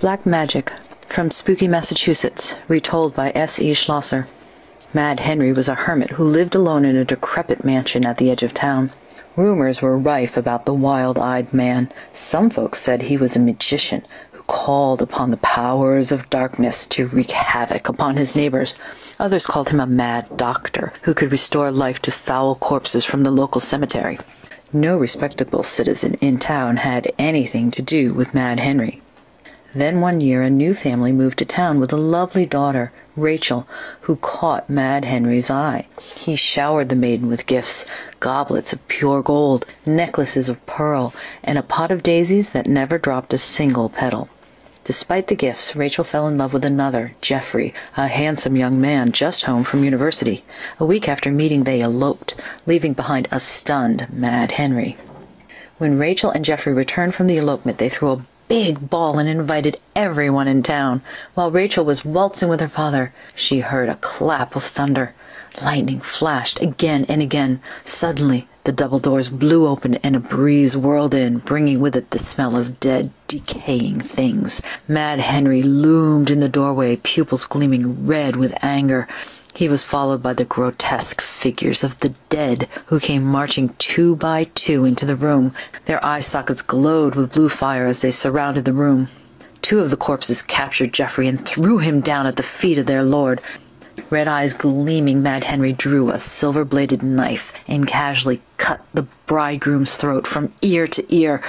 Black Magic, from Spooky, Massachusetts, retold by S.E. Schlosser. Mad Henry was a hermit who lived alone in a decrepit mansion at the edge of town. Rumors were rife about the wild-eyed man. Some folks said he was a magician who called upon the powers of darkness to wreak havoc upon his neighbors. Others called him a mad doctor who could restore life to foul corpses from the local cemetery. No respectable citizen in town had anything to do with Mad Henry. Then one year a new family moved to town with a lovely daughter, Rachel, who caught Mad Henry's eye. He showered the maiden with gifts, goblets of pure gold, necklaces of pearl, and a pot of daisies that never dropped a single petal. Despite the gifts, Rachel fell in love with another, Geoffrey, a handsome young man just home from university. A week after meeting, they eloped, leaving behind a stunned Mad Henry. When Rachel and Geoffrey returned from the elopement, they threw a big ball and invited everyone in town. While Rachel was waltzing with her father, she heard a clap of thunder. Lightning flashed again and again. Suddenly, the double doors blew open and a breeze whirled in, bringing with it the smell of dead, decaying things. Mad Henry loomed in the doorway, pupils gleaming red with anger. He was followed by the grotesque figures of the dead, who came marching 2 by 2 into the room. Their eye sockets glowed with blue fire as they surrounded the room. 2 of the corpses captured Geoffrey and threw him down at the feet of their lord. Red eyes gleaming, Mad Henry drew a silver-bladed knife and casually cut the bridegroom's throat from ear to ear.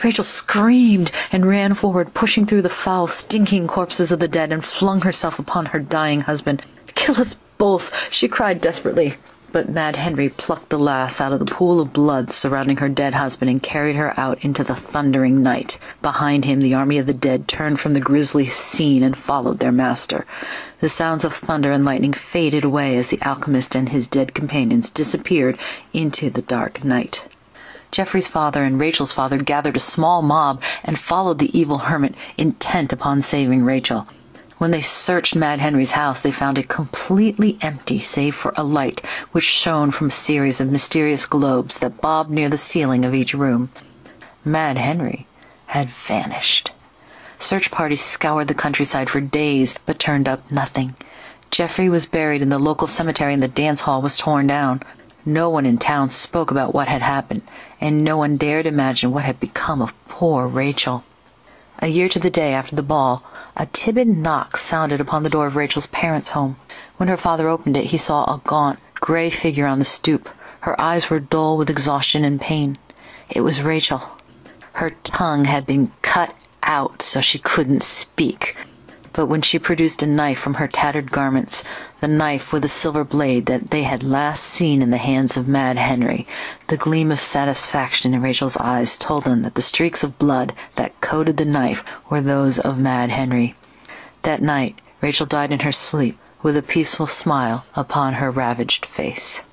Rachel screamed and ran forward, pushing through the foul, stinking corpses of the dead, and flung herself upon her dying husband. "Kill us both!" she cried desperately. But Mad Henry plucked the lass out of the pool of blood surrounding her dead husband and carried her out into the thundering night. Behind him, the army of the dead turned from the grisly scene and followed their master. The sounds of thunder and lightning faded away as the alchemist and his dead companions disappeared into the dark night. Geoffrey's father and Rachel's father gathered a small mob and followed the evil hermit, intent upon saving Rachel. When they searched Mad Henry's house, they found it completely empty save for a light which shone from a series of mysterious globes that bobbed near the ceiling of each room. Mad Henry had vanished. Search parties scoured the countryside for days, but turned up nothing. Geoffrey was buried in the local cemetery and the dance hall was torn down. No one in town spoke about what had happened, and no one dared imagine what had become of poor Rachel. A year to the day after the ball, a timid knock sounded upon the door of Rachel's parents' home. When her father opened it, he saw a gaunt, gray figure on the stoop. Her eyes were dull with exhaustion and pain. It was Rachel. Her tongue had been cut out so she couldn't speak. But when she produced a knife from her tattered garments, the knife with a silver blade that they had last seen in the hands of Mad Henry, the gleam of satisfaction in Rachel's eyes told them that the streaks of blood that coated the knife were those of Mad Henry. That night, Rachel died in her sleep with a peaceful smile upon her ravaged face.